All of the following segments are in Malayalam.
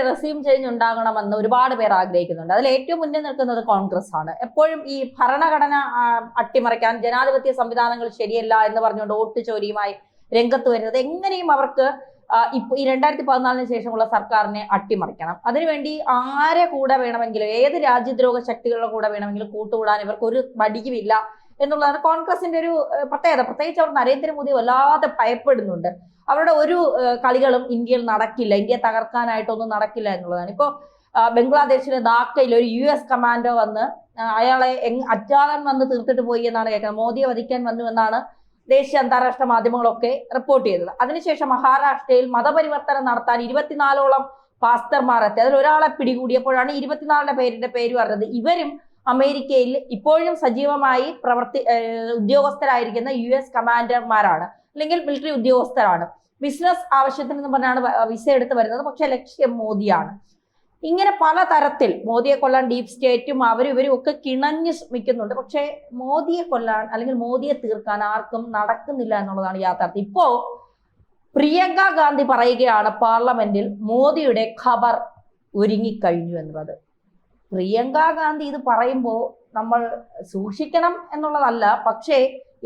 റെസ്യൂം ചേഞ്ച് ഉണ്ടാകണമെന്ന് ഒരുപാട് പേർ ആഗ്രഹിക്കുന്നുണ്ട്. അതിൽ ഏറ്റവും മുന്നിൽ നിൽക്കുന്നത് കോൺഗ്രസ് ആണ്. എപ്പോഴും ഈ ഭരണഘടന അട്ടിമറിക്കാൻ, ജനാധിപത്യ സംവിധാനങ്ങൾ ശരിയല്ല എന്ന് പറഞ്ഞുകൊണ്ട് വോട്ട് ചോരിയുമായി രംഗത്ത് വരുന്നത് എങ്ങനെയും അവർക്ക് ഇപ്പൊ ഈ 2014 ശേഷമുള്ള സർക്കാരിനെ അട്ടിമറിക്കണം. അതിനുവേണ്ടി ആരെ കൂടെ വേണമെങ്കിലും, ഏത് രാജ്യദ്രോഹ ശക്തികളുടെ കൂടെ വേണമെങ്കിലും കൂട്ടുകൂടാൻ ഇവർക്ക് ഒരു മടിയുമില്ല എന്നുള്ളതാണ് കോൺഗ്രസിന്റെ ഒരു പ്രത്യേകത. പ്രത്യേകിച്ച് അവർ നരേന്ദ്രമോദി വല്ലാതെ ഭയപ്പെടുന്നുണ്ട്. അവരുടെ ഒരു കളികളും ഇന്ത്യയിൽ നടക്കില്ല, ഇന്ത്യയെ തകർക്കാനായിട്ടൊന്നും നടക്കില്ല എന്നുള്ളതാണ്. ഇപ്പോൾ ബംഗ്ലാദേശിലെ ധാക്കയിൽ ഒരു US കമാൻഡോ വന്ന് അയാളെ അറ്റാകൻ വന്ന് തീർത്തിട്ട് പോയി എന്നാണ് കേൾക്കുന്നത്. മോദിയെ വധിക്കാൻ വന്നു എന്നാണ് ദേശീയ അന്താരാഷ്ട്ര മാധ്യമങ്ങളൊക്കെ റിപ്പോർട്ട് ചെയ്തത്. അതിനുശേഷം മഹാരാഷ്ട്രയിൽ മതപരിവർത്തനം നടത്താൻ 24ഓളം പാസ്റ്റർമാർ എത്തി. അതിൽ ഒരാളെ പിടികൂടിയപ്പോഴാണ് 24 പേര് പറഞ്ഞത്. ഇവരും അമേരിക്കയിൽ ഇപ്പോഴും സജീവമായി ഉദ്യോഗസ്ഥരായിരിക്കുന്ന US കമാൻഡർമാരാണ്, അല്ലെങ്കിൽ മിലിറ്ററി ഉദ്യോഗസ്ഥരാണ്. ബിസിനസ് ആവശ്യത്തിനെന്ന് പറഞ്ഞാണ് വിസ എടുത്ത് വരുന്നത്, പക്ഷെ ലക്ഷ്യം മോദിയാണ്. ഇങ്ങനെ പലതരത്തിൽ മോദിയെ കൊല്ലാൻ ഡീപ് സ്റ്റേറ്റും അവരും ഇവരും ഒക്കെ കിണഞ്ഞു ശ്രമിക്കുന്നുണ്ട്. പക്ഷെ മോദിയെ കൊല്ലാൻ അല്ലെങ്കിൽ മോദിയെ തീർക്കാൻ ആർക്കും നടക്കുന്നില്ല എന്നുള്ളതാണ് യാഥാർത്ഥ്യം. ഇപ്പോ പ്രിയങ്ക ഗാന്ധി പറയുകയാണ് പാർലമെന്റിൽ മോദിയുടെ ഖബർ ഒരുങ്ങിക്കഴിഞ്ഞു എന്നുള്ളത്. പ്രിയങ്ക ഗാന്ധി ഇത് പറയുമ്പോൾ നമ്മൾ സൂക്ഷിക്കണം എന്നുള്ളതല്ല, പക്ഷേ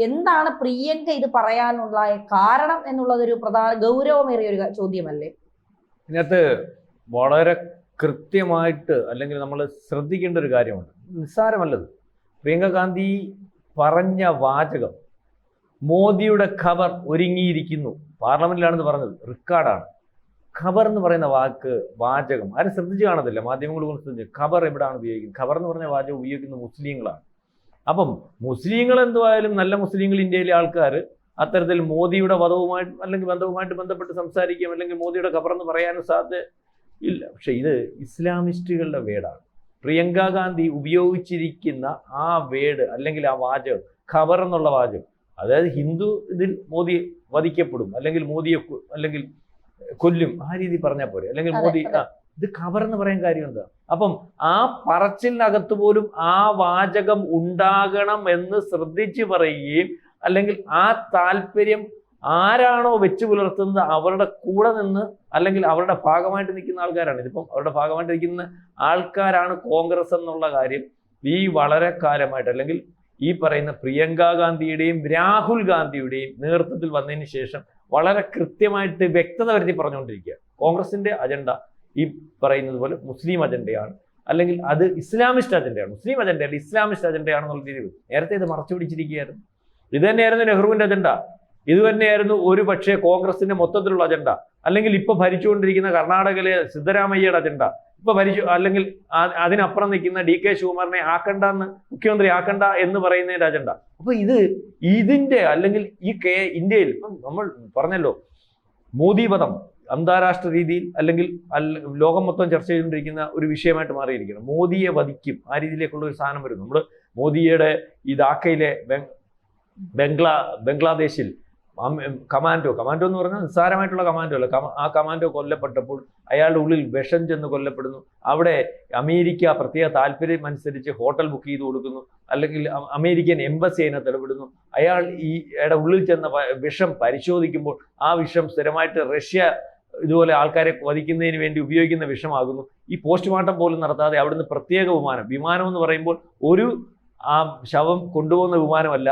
എന്താണ് പ്രിയങ്ക ഇത് പറയാനുള്ള കാരണം എന്നുള്ളതൊരു പ്രധാന ഗൗരവമേറിയ ഒരു ചോദ്യമല്ലേ. ഇതിനകത്ത് വളരെ കൃത്യമായിട്ട് അല്ലെങ്കിൽ നമ്മൾ ശ്രദ്ധിക്കേണ്ട ഒരു കാര്യമുണ്ട്. നിസ്സാരമല്ലത്. പ്രിയങ്ക ഗാന്ധി പറഞ്ഞ വാചകം മോദിയുടെ ഖബർ ഒരുങ്ങിയിരിക്കുന്നു, പാർലമെന്റിലാണെന്ന് പറഞ്ഞത്, റെക്കോർഡാണ്. ഖബർ എന്ന് പറയുന്ന വാചകം ആരും ശ്രദ്ധിച്ചു കാണത്തില്ല, മാധ്യമങ്ങൾ പോലും ശ്രദ്ധിച്ചു. ഖബർ എവിടെയാണ് ഉപയോഗിക്കുന്നത്? ഖബർ എന്ന് പറഞ്ഞ വാചകം ഉപയോഗിക്കുന്നത് മുസ്ലിങ്ങളാണ്. അപ്പം മുസ്ലിങ്ങൾ എന്തുവായാലും നല്ല മുസ്ലിങ്ങൾ, ഇന്ത്യയിലെ ആൾക്കാർ അത്തരത്തിൽ മോദിയുടെ വധവുമായിട്ട് അല്ലെങ്കിൽ ബന്ധവുമായിട്ട് ബന്ധപ്പെട്ട് സംസാരിക്കുകയും അല്ലെങ്കിൽ മോദിയുടെ ഖബർ എന്ന് പറയാനും സാധ്യത ഇല്ല. പക്ഷെ ഇത് ഇസ്ലാമിസ്റ്റുകളുടെ വേർഡാണ്. പ്രിയങ്ക ഗാന്ധി ഉപയോഗിച്ചിരിക്കുന്ന ആ വേർഡ് അല്ലെങ്കിൽ ആ വാചകം, ഖബർ എന്നുള്ള വാചകം, അതായത് ഹിന്ദു ഇതിൽ മോദി വധിക്കപ്പെടും അല്ലെങ്കിൽ മോദിയെ അല്ലെങ്കിൽ കൊല്ലും, ആ രീതി പറഞ്ഞാൽ പോരെ. അല്ലെങ്കിൽ മോദി ഇത് ഖബർ എന്ന് പറയാൻ കാര്യം എന്താ? അപ്പം ആ പറച്ചിലിനകത്ത് പോലും ആ വാചകം ഉണ്ടാകണം എന്ന് ശ്രദ്ധിച്ച് പറയുകയും അല്ലെങ്കിൽ ആ താല്പര്യം ആരാണോ വെച്ച് പുലർത്തുന്നത് അവരുടെ കൂടെ നിന്ന് അല്ലെങ്കിൽ അവരുടെ ഭാഗമായിട്ട് നിൽക്കുന്ന ആൾക്കാരാണ്. ഇതിപ്പം അവരുടെ ഭാഗമായിട്ട് നിൽക്കുന്ന ആൾക്കാരാണ് കോൺഗ്രസ് എന്നുള്ള കാര്യം ഈ വളരെ കാലമായിട്ട് അല്ലെങ്കിൽ ഈ പറയുന്ന പ്രിയങ്ക ഗാന്ധിയുടെയും രാഹുൽ ഗാന്ധിയുടെയും നേതൃത്വത്തിൽ വന്നതിന് ശേഷം വളരെ കൃത്യമായിട്ട് വ്യക്തത വരുത്തി പറഞ്ഞുകൊണ്ടിരിക്കുക. കോൺഗ്രസിന്റെ അജണ്ട ഈ പറയുന്നത് പോലെ മുസ്ലിം അജണ്ടയാണ്, അല്ലെങ്കിൽ അത് ഇസ്ലാമിസ്റ്റ് അജണ്ടയാണ്. മുസ്ലിം അജണ്ടയല്ല, ഇസ്ലാമിസ്റ്റ് അജണ്ടയാണെന്നുള്ള രീതിയിൽ നേരത്തെ ഇത് മറച്ചു പിടിച്ചിരിക്കുകയായിരുന്നു. ഇത് തന്നെയായിരുന്നു നെഹ്റുവിന്റെ അജണ്ട, ഇത് തന്നെയായിരുന്നു ഒരു പക്ഷേ കോൺഗ്രസിന്റെ മൊത്തത്തിലുള്ള അജണ്ട, അല്ലെങ്കിൽ ഇപ്പൊ ഭരിച്ചുകൊണ്ടിരിക്കുന്ന കർണാടകയിലെ സിദ്ധരാമയ്യയുടെ അജണ്ട, ഇപ്പൊ അല്ലെങ്കിൽ അതിനപ്പുറം നിൽക്കുന്ന DK ശിവകുമാറിനെ ആക്കണ്ടെന്ന്, മുഖ്യമന്ത്രി ആക്കണ്ട എന്ന് പറയുന്നതിന്റെ അജണ്ട. അപ്പൊ ഇതിന്റെ അല്ലെങ്കിൽ ഈ ഇന്ത്യയിൽ നമ്മൾ പറഞ്ഞല്ലോ, മോദി വധം അന്താരാഷ്ട്ര രീതിയിൽ അല്ലെങ്കിൽ ലോകം മൊത്തം ചർച്ച ചെയ്തുകൊണ്ടിരിക്കുന്ന ഒരു വിഷയമായിട്ട് മാറിയിരിക്കണം. മോദിയെ വധിക്കും, ആ രീതിയിലേക്കുള്ള ഒരു സാധനം വരുന്നു. നമ്മൾ മോദിയുടെ ഈ ധാക്കയിലെ ബംഗ്ലാദേശിൽ കമാൻഡോ എന്ന് പറഞ്ഞാൽ നിസ്സാരമായിട്ടുള്ള കമാൻഡോ അല്ല. ആ കമാൻഡോ കൊല്ലപ്പെട്ടപ്പോൾ അയാളുടെ ഉള്ളിൽ വിഷം ചെന്ന് കൊല്ലപ്പെടുന്നു. അവിടെ അമേരിക്ക പ്രത്യേക താല്പര്യം അനുസരിച്ച് ഹോട്ടൽ ബുക്ക് ചെയ്ത് കൊടുക്കുന്നു, അല്ലെങ്കിൽ അമേരിക്കൻ എംബസി അതിനകത്ത് ഇടപെടുന്നു. അയാളുടെ ഉള്ളിൽ ചെന്ന വിഷം പരിശോധിക്കുമ്പോൾ ആ വിഷം സ്ഥിരമായിട്ട് റഷ്യ ഇതുപോലെ ആൾക്കാരെ വധിക്കുന്നതിന് വേണ്ടി ഉപയോഗിക്കുന്ന വിഷമാകുന്നു. ഈ പോസ്റ്റ്മോർട്ടം പോലും നടത്താതെ അവിടുന്ന് പ്രത്യേക വിമാനം എന്ന് പറയുമ്പോൾ ഒരു ആ ശവം കൊണ്ടുപോകുന്ന വിമാനമല്ല,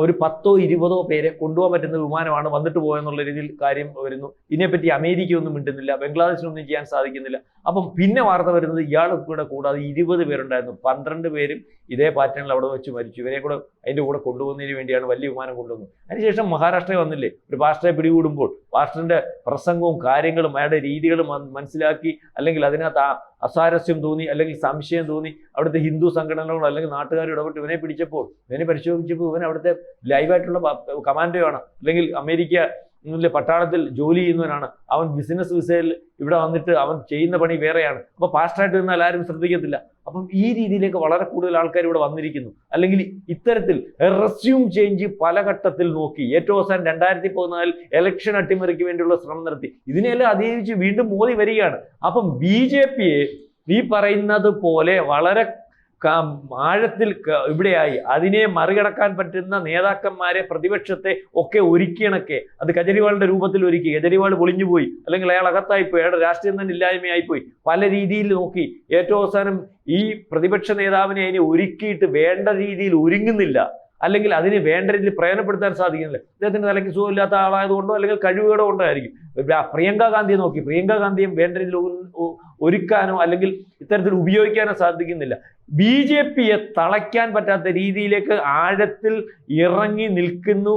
ഒരു 10ഓ 20ഓ പേരെ കൊണ്ടുപോകാൻ പറ്റുന്ന വിമാനമാണ് വന്നിട്ട് പോയെന്നുള്ള രീതിയിൽ കാര്യം വരുന്നു. ഇതിനെപ്പറ്റി അമേരിക്ക ഒന്നും മിണ്ടുന്നില്ല, ബംഗ്ലാദേശിനൊന്നും ചെയ്യാൻ സാധിക്കുന്നില്ല. അപ്പം പിന്നെ വാർത്ത വരുന്നത് ഇയാൾ കൂടാതെ 20 പേരുണ്ടായിരുന്നു, 12 പേരും ഇതേ പാറ്റേണിൽ അവിടെ വെച്ച് മരിച്ചു. ഇവരെ കൂടെ അതിൻ്റെ കൂടെ കൊണ്ടുപോകുന്നതിന് വേണ്ടിയാണ് വലിയ വിമാനം കൊണ്ടുവന്നത്. അതിനുശേഷം മഹാരാഷ്ട്രയിൽ വന്നില്ലേ, ഒരു പാസ്റ്ററെ പിടികൂടുമ്പോൾ പാസ്റ്ററിന്റെ പ്രസംഗവും കാര്യങ്ങളും അയാളുടെ രീതികളും മനസ്സിലാക്കി അല്ലെങ്കിൽ അതിനകത്ത് അസ്വാരസ്യം തോന്നി അല്ലെങ്കിൽ സംശയം തോന്നി അവിടുത്തെ ഹിന്ദു സംഘടനകളോ അല്ലെങ്കിൽ നാട്ടുകാരും ഇടപെട്ട് ഇവനെ പരിശോധിച്ചപ്പോൾ ഇവൻ അവിടുത്തെ ലൈവായിട്ടുള്ള കമാൻഡോ ആണ്, അല്ലെങ്കിൽ അമേരിക്ക പട്ടാളത്തിൽ ജോലി ചെയ്യുന്നവനാണ്. അവൻ ബിസിനസ് വിസയിൽ ഇവിടെ വന്നിട്ട് അവൻ ചെയ്യുന്ന പണി വേറെയാണ്. അപ്പോൾ പാസ്റ്ററായിട്ട് നിന്നാൽ ആരും ശ്രദ്ധിക്കത്തില്ല. അപ്പം ഈ രീതിയിലേക്ക് വളരെ കൂടുതൽ ആൾക്കാർ ഇവിടെ വന്നിരിക്കുന്നു. അല്ലെങ്കിൽ ഇത്തരത്തിൽ റെസ്യൂം ചേഞ്ച് പല ഘട്ടത്തിൽ നോക്കി ഏറ്റവും അവസാനം 2014 ഇലക്ഷൻ അട്ടിമറിക്ക് വേണ്ടിയുള്ള ശ്രമം നടത്തി. ഇതിനെല്ലാം അതിജീവിച്ച് വീണ്ടും മോദി വരികയാണ്. അപ്പം BJPയെ ഈ പറയുന്നത് പോലെ വളരെ ആഴത്തിൽ ഇവിടെയായി. അതിനെ മറികടക്കാൻ പറ്റുന്ന നേതാക്കന്മാരെ, പ്രതിപക്ഷത്തെ ഒക്കെ ഒരുക്കിയണക്കെ അത് കെജ്രിവാളിന്റെ രൂപത്തിൽ ഒരുക്കി. കെജ്രിവാൾ പൊളിഞ്ഞുപോയി, അല്ലെങ്കിൽ അയാൾ അകത്തായിപ്പോയി, അയാളുടെ രാഷ്ട്രീയം തന്നെ ഇല്ലായ്മയായിപ്പോയി. പല രീതിയിൽ നോക്കി. ഏറ്റവും അവസാനം ഈ പ്രതിപക്ഷ നേതാവിനെ അതിനെ ഒരുക്കിയിട്ട് വേണ്ട രീതിയിൽ ഒരുങ്ങുന്നില്ല, അല്ലെങ്കിൽ അതിന് വേണ്ട രീതിയിൽ പ്രയോജനപ്പെടുത്താൻ സാധിക്കുന്നില്ല. അദ്ദേഹത്തിന് തലയ്ക്ക് സുഖമില്ലാത്ത ആളായതുകൊണ്ടോ അല്ലെങ്കിൽ കഴിവുകേടോ കൊണ്ടോ ആയിരിക്കും. പ്രിയങ്ക ഗാന്ധിയെ നോക്കി. പ്രിയങ്ക ഗാന്ധിയും വേണ്ട രീതിയിൽ ഒരുക്കാനോ അല്ലെങ്കിൽ ഇത്തരത്തിൽ ഉപയോഗിക്കാനോ സാധിക്കുന്നില്ല. BJPയെ തളയ്ക്കാൻ പറ്റാത്ത രീതിയിലേക്ക് ആഴത്തിൽ ഇറങ്ങി നിൽക്കുന്നു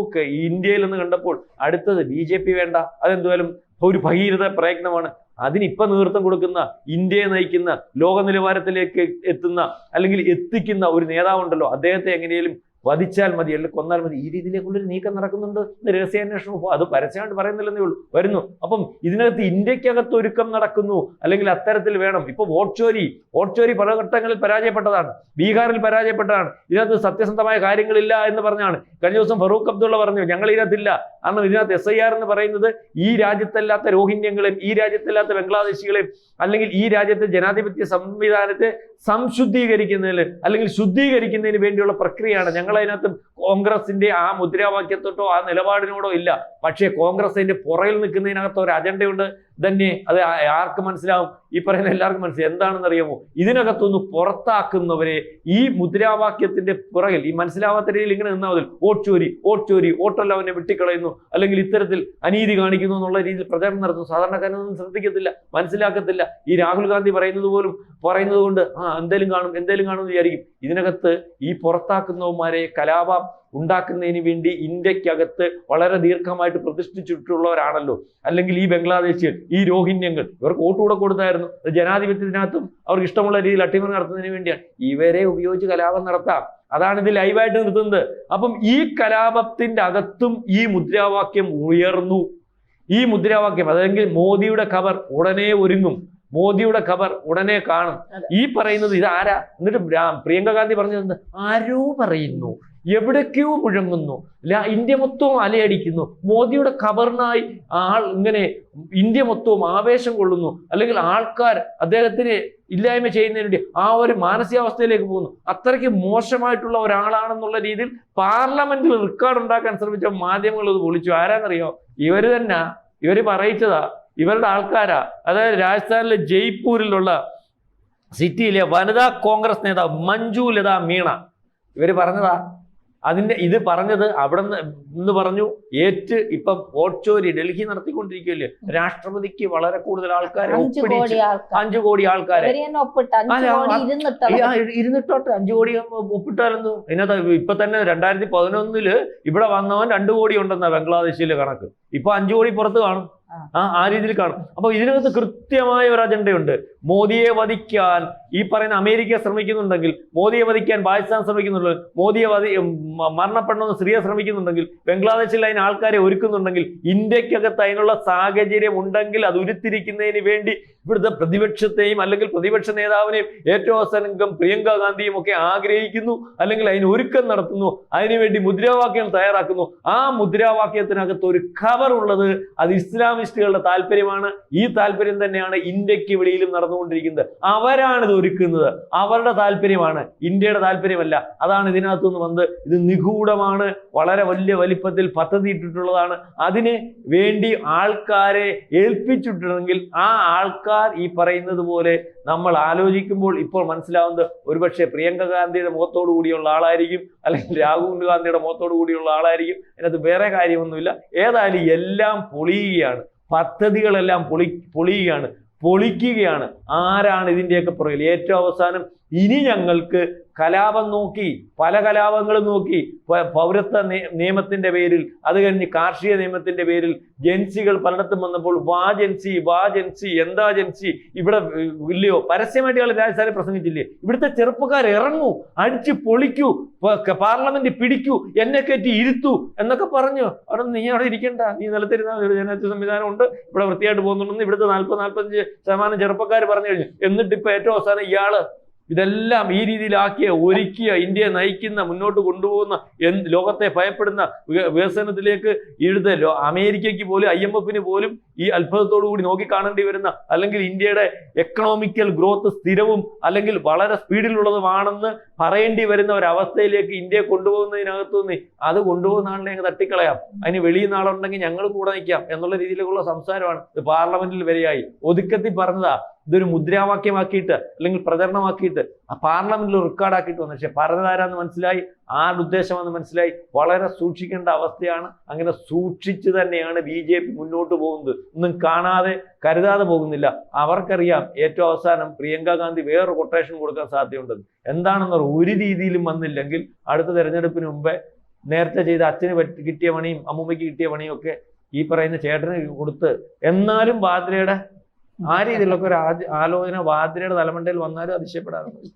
ഇന്ത്യയിൽ എന്ന് കണ്ടപ്പോൾ അടുത്തത് BJP വേണ്ട, അതെന്തുവായാലും ഒരു ഭഗീരഥ പ്രയത്നമാണ്. അതിനിപ്പം നേതൃത്വം കൊടുക്കുന്ന, ഇന്ത്യയെ നയിക്കുന്ന, ലോക നിലവാരത്തിലേക്ക് എത്തുന്ന അല്ലെങ്കിൽ എത്തിക്കുന്ന ഒരു നേതാവുണ്ടല്ലോ, അദ്ദേഹത്തെ എങ്ങനെയും വധിച്ചാൽ മതി, അല്ലെങ്കിൽ കൊന്നാൽ മതി, ഈ രീതിയിലേക്കുള്ളൊരു നീക്കം നടക്കുന്നുണ്ട്. രഹസ്യാന്വേഷണം അത് പരസ്യമായിട്ട് പറയുന്നില്ലെന്നേ ഉള്ളൂ, വരുന്നു. അപ്പം ഇതിനകത്ത് ഇന്ത്യക്കകത്ത് ഒരുക്കം നടക്കുന്നു, അല്ലെങ്കിൽ അത്തരത്തിൽ വേണം. ഇപ്പൊ വോട്ട് ചോരി പല ഘട്ടങ്ങളിൽ പരാജയപ്പെട്ടതാണ്, ബീഹാറിൽ പരാജയപ്പെട്ടതാണ്. ഇതിനകത്ത് സത്യസന്ധമായ കാര്യങ്ങളില്ല എന്ന് പറഞ്ഞാണ് കഴിഞ്ഞ ദിവസം ഫറൂഖ് അബ്ദുള്ള പറഞ്ഞു, ഞങ്ങൾ ഇതിനകത്തില്ല. കാരണം ഇതിനകത്ത് SIR എന്ന് പറയുന്നത് ഈ രാജ്യത്തല്ലാത്ത രോഹിംഗ്യങ്ങളെയും ഈ രാജ്യത്തല്ലാത്ത ബംഗ്ലാദേശികളെയും അല്ലെങ്കിൽ ഈ രാജ്യത്തെ ജനാധിപത്യ സംവിധാനത്തെ സംശുദ്ധീകരിക്കുന്നതിന് അല്ലെങ്കിൽ ശുദ്ധീകരിക്കുന്നതിന് വേണ്ടിയുള്ള പ്രക്രിയയാണ്. ഞങ്ങൾ അതിനകത്ത് കോൺഗ്രസിന്റെ ആ മുദ്രാവാക്യത്തോട്ടോ ആ നിലപാടിനോടോ ഇല്ല. പക്ഷേ കോൺഗ്രസ് അതിന്റെ പുറകിൽ നിൽക്കുന്നതിനകത്ത് ഒരു അജണ്ടയുണ്ട് തന്നെ. അത് ആർക്ക് മനസ്സിലാവും? ഈ പറയുന്ന എല്ലാവർക്കും മനസ്സിലാവും. എന്താണെന്ന് അറിയാമോ? ഇതിനകത്തൊന്ന് പുറത്താക്കുന്നവരെ ഈ മുദ്രാവാക്യത്തിന്റെ പുറകിൽ ഈ മനസ്സിലാവാത്ത രീതിയിൽ ഇങ്ങനെ നിന്നാൽ മതി. വോട്ട് ചോരി, വോട്ടെല്ലാം അവനെ വെട്ടിക്കളയുന്നു, അല്ലെങ്കിൽ ഇത്തരത്തിൽ അനീതി കാണിക്കുന്നു എന്നുള്ള രീതിയിൽ പ്രചാരണം നടത്തുന്നു. സാധാരണക്കാരനൊന്നും ശ്രദ്ധിക്കത്തില്ല, മനസ്സിലാക്കത്തില്ല. ഈ രാഹുൽ ഗാന്ധി പറയുന്നത് കൊണ്ട് എന്തേലും കാണും എന്ന് വിചാരിക്കും. ഇതിനകത്ത് ഈ പുറത്താക്കുന്നവന്മാരെ കലാപം ഉണ്ടാക്കുന്നതിന് വേണ്ടി ഇന്ത്യക്കകത്ത് വളരെ ദീർഘമായിട്ട് പ്രതിഷ്ഠിച്ചിട്ടുള്ളവരാണല്ലോ. അല്ലെങ്കിൽ ഈ ബംഗ്ലാദേശികൾ, ഈ രോഹിംഗ്യങ്ങൾ, ഇവർക്ക് വോട്ട് കൂടെ കൊടുത്തായിരുന്നു. ജനാധിപത്യത്തിനകത്തും അവർക്ക് ഇഷ്ടമുള്ള രീതിയിൽ അട്ടിമറി നടത്തുന്നതിന് വേണ്ടിയാണ്. ഇവരെ ഉപയോഗിച്ച് കലാപം നടത്താം. അതാണ് ഇത് ലൈവായിട്ട് നിർത്തുന്നത്. അപ്പം ഈ കലാപത്തിന്റെ അകത്തും ഈ മുദ്രാവാക്യം ഉയർന്നു. ഈ മുദ്രാവാക്യം, അതെങ്കിൽ മോദിയുടെ ഖബർ ഉടനെ ഒരുങ്ങും, മോദിയുടെ ഖബർ ഉടനെ കാണും. ഈ പറയുന്നത് ഇതാരാ? എന്നിട്ട് പ്രിയങ്ക ഗാന്ധി പറഞ്ഞത് ആരോ പറയുന്നു, എവിടേക്കോ മുഴങ്ങുന്നു, ഇന്ത്യ മൊത്തവും അലയടിക്കുന്നു, മോദിയുടെ ഖബറിനായി ഇങ്ങനെ ഇന്ത്യ മൊത്തവും ആവേശം കൊള്ളുന്നു, അല്ലെങ്കിൽ ആൾക്കാർ അദ്ദേഹത്തിന് ഇല്ലായ്മ ചെയ്യുന്നതിന് വേണ്ടി ആ ഒരു മാനസികാവസ്ഥയിലേക്ക് പോകുന്നു. അത്രയ്ക്ക് മോശമായിട്ടുള്ള ഒരാളാണെന്നുള്ള രീതിയിൽ പാർലമെന്റിൽ റെക്കോർഡ് ഉണ്ടാക്കാൻ ശ്രമിച്ച മാധ്യമങ്ങൾ ഇത് വിളിച്ചു. ആരാന്നറിയോ? ഇവര് പറയിച്ചതാ, ഇവരുടെ ആൾക്കാരാ. അതായത് രാജസ്ഥാനിലെ ജയ്പൂരിലുള്ള സിറ്റിയിലെ വനിതാ കോൺഗ്രസ് നേതാവ് മഞ്ജു ലത മീണ ഇവര് പറഞ്ഞതാ. ഇത് പറഞ്ഞത് അവിടെ നിന്ന് പറഞ്ഞു. ഇപ്പം വോട്ട് ചോരി ഡൽഹി നടത്തിക്കൊണ്ടിരിക്കുകയല്ലേ, രാഷ്ട്രപതിക്ക് വളരെ കൂടുതൽ ആൾക്കാരെ 5 കോടി ആൾക്കാരെ ഇരുന്നിട്ടോട്ടെ, 5 കോടി ഒപ്പിട്ടാലെന്തോ. ഇതിനകത്ത് ഇപ്പൊ തന്നെ 2011 ഇവിടെ വന്നവൻ 2 കോടി ഉണ്ടെന്ന ബംഗ്ലാദേശിലെ കണക്ക്. ഇപ്പൊ 5 കോടി പുറത്ത് കാണും. ആ രീതിയിൽ കാണും. അപ്പൊ ഇതിനകത്ത് കൃത്യമായ ഒരു അജണ്ടയുണ്ട്. മോദിയെ വധിക്കാൻ ഈ പറയുന്ന അമേരിക്ക ശ്രമിക്കുന്നുണ്ടെങ്കിൽ, മോദിയെ വധിക്കാൻ പാകിസ്ഥാൻ ശ്രമിക്കുന്നുണ്ടെങ്കിൽ, മോദിയെ മരണപ്പെടണമെന്ന് സിറിയ ശ്രമിക്കുന്നുണ്ടെങ്കിൽ, ബംഗ്ലാദേശിൽ അതിന് ആൾക്കാരെ ഒരുക്കുന്നുണ്ടെങ്കിൽ, ഇന്ത്യക്കകത്ത് അതിനുള്ള സാഹചര്യം ഉണ്ടെങ്കിൽ അത് ഉരുത്തിരിക്കുന്നതിന് വേണ്ടി ഇവിടുത്തെ പ്രതിപക്ഷത്തെയും അല്ലെങ്കിൽ പ്രതിപക്ഷ നേതാവിനെയും ഏറ്റവും അവസാനം പ്രിയങ്ക ഗാന്ധിയും ഒക്കെ ആഗ്രഹിക്കുന്നു, അല്ലെങ്കിൽ അതിന് ഒരുക്കം നടത്തുന്നു, അതിനുവേണ്ടി മുദ്രാവാക്യം തയ്യാറാക്കുന്നു. ആ മുദ്രാവാക്യത്തിനകത്ത് ഒരു ഖബർ ഉള്ളത് അത് ഇസ്ലാമിസ്റ്റുകളുടെ താല്പര്യമാണ്. ഈ താല്പര്യം തന്നെയാണ് ഇന്ത്യക്ക് വെളിയിലും നടന്നുകൊണ്ടിരിക്കുന്നത്. അവരാണ് ഇത് ഒരുക്കുന്നത്, അവരുടെ താല്പര്യമാണ്, ഇന്ത്യയുടെ താല്പര്യമല്ല. അതാണ് ഇതിനകത്തുനിന്ന് വന്ന് ഇത് നിഗൂഢമാണ്, വളരെ വലിയ വലിപ്പത്തിൽ പദ്ധതിയിട്ടിട്ടുള്ളതാണ്. അതിന് വേണ്ടി ആൾക്കാരെ ഏൽപ്പിച്ചിട്ടുണ്ടെങ്കിൽ ആ ആൾക്കാർ ഈ പറയുന്നത് പോലെ നമ്മൾ ആലോചിക്കുമ്പോൾ ഇപ്പോൾ മനസ്സിലാവുന്നത് ഒരുപക്ഷെ പ്രിയങ്ക ഗാന്ധിയുടെ മുഖത്തോടു കൂടിയുള്ള ആളായിരിക്കും, അല്ലെങ്കിൽ രാഹുൽ ഗാന്ധിയുടെ മുഖത്തോടു കൂടിയുള്ള ആളായിരിക്കും. അതിനകത്ത് വേറെ കാര്യമൊന്നുമില്ല. ഏതായാലും എല്ലാം പൊളിയുകയാണ്, പദ്ധതികളെല്ലാം പൊളിക്കുകയാണ്. ആരാണ് ഇതിൻ്റെയൊക്കെ പുറകിൽ? ഏറ്റവും അവസാനം ഇനി ഞങ്ങൾക്ക് കലാപം നോക്കി, പല കലാപങ്ങളും നോക്കി, പൗരത്വ നിയമത്തിന്റെ പേരിൽ, അത് കഴിഞ്ഞ് കാർഷിക നിയമത്തിന്റെ പേരിൽ ജൻസികൾ പലയിടത്തും വന്നപ്പോൾ വാ ജൻസി എന്താ ജൻസി ഇവിടെ ഇല്ലയോ? പരസ്യമായിട്ട് ഇയാൾ രാജസ്ഥാനിൽ പ്രസംഗിച്ചില്ലേ? ഇവിടുത്തെ ചെറുപ്പക്കാർ ഇറങ്ങൂ, അടിച്ചു പൊളിക്കൂ, പാർലമെന്റ് പിടിക്കൂ, എന്നെ കയറ്റി ഇരുത്തൂ എന്നൊക്കെ പറഞ്ഞു. അവിടെ നീ അവിടെ ഇരിക്കണ്ട, നീ നിലത്തിരുന്ന ഒരു ജനാധിപത്യ സംവിധാനം ഉണ്ട്, ഇവിടെ വൃത്തിയായിട്ട് പോകുന്നുണ്ടെന്ന് ഇവിടുത്തെ 40-45% ചെറുപ്പക്കാർ പറഞ്ഞു കഴിഞ്ഞു. എന്നിട്ട് ഇപ്പൊ ഏറ്റവും അവസാനം ഇതെല്ലാം ഈ രീതിയിലാക്കിയ ഒരുക്കിയ ഇന്ത്യയെ നയിക്കുന്ന മുന്നോട്ട് കൊണ്ടുപോകുന്ന ലോകത്തെ ഭയപ്പെടുന്ന വികസനത്തിലേക്ക് അമേരിക്കയ്ക്ക് പോലും IMF-ന് പോലും ഈ അത്ഭുതത്തോടു കൂടി നോക്കിക്കാണേണ്ടി വരുന്ന, അല്ലെങ്കിൽ ഇന്ത്യയുടെ എക്കണോമിക്കൽ ഗ്രോത്ത് സ്ഥിരവും അല്ലെങ്കിൽ വളരെ സ്പീഡിലുള്ളതുമാണെന്ന് പറയേണ്ടി വരുന്ന ഒരവസ്ഥയിലേക്ക് ഇന്ത്യയെ കൊണ്ടുപോകുന്നതിനകത്തുനിന്ന് അത് കൊണ്ടുപോകുന്ന ആളിനെ അങ്ങ് തട്ടിക്കളയാം, അതിന് വെളിയിൽ നാളുണ്ടെങ്കിൽ ഞങ്ങൾ കൂടെ നിൽക്കാം എന്നുള്ള രീതിയിലേക്കുള്ള സംസാരമാണ്. ഇത് പാർലമെന്റിൽ വരെയായി. ഒതുക്കത്തിൽ പറഞ്ഞതാ, ഇതൊരു മുദ്രാവാക്യമാക്കിയിട്ട് അല്ലെങ്കിൽ പ്രചരണമാക്കിയിട്ട് ആ പാർലമെന്റിൽ റെക്കോർഡാക്കിയിട്ട് വന്നു. പക്ഷെ പറഞ്ഞതാരാന്ന് മനസ്സിലായി, ആരുടെ ഉദ്ദേശമെന്ന് മനസ്സിലായി. വളരെ സൂക്ഷിക്കേണ്ട അവസ്ഥയാണ്. അങ്ങനെ സൂക്ഷിച്ച് തന്നെയാണ് BJP മുന്നോട്ട് പോകുന്നത്. ഒന്നും കാണാതെ കരുതാതെ പോകുന്നില്ല. അവർക്കറിയാം ഏറ്റവും അവസാനം പ്രിയങ്ക ഗാന്ധി വേറൊരു കൊട്ടേഷൻ കൊടുക്കാൻ സാധ്യതയുണ്ടെന്ന്. എന്താണെന്ന് ഒരു രീതിയിലും വന്നില്ലെങ്കിൽ അടുത്ത തെരഞ്ഞെടുപ്പിന് മുമ്പേ നേരത്തെ ചെയ്ത അച്ഛന് കിട്ടിയ പണിയും അമ്മൂമ്മയ്ക്ക് കിട്ടിയ പണിയും ഒക്കെ ഈ പറയുന്ന ചേട്ടന് കൊടുത്ത്, എന്നാലും വാദ്രയുടെ ആ രീതിയിലൊക്കെ ഒരു ആലോചന വാദ്രയുടെ തലമണ്ടയിൽ വന്നാലും അതിശയപ്പെടാറുണ്ട്.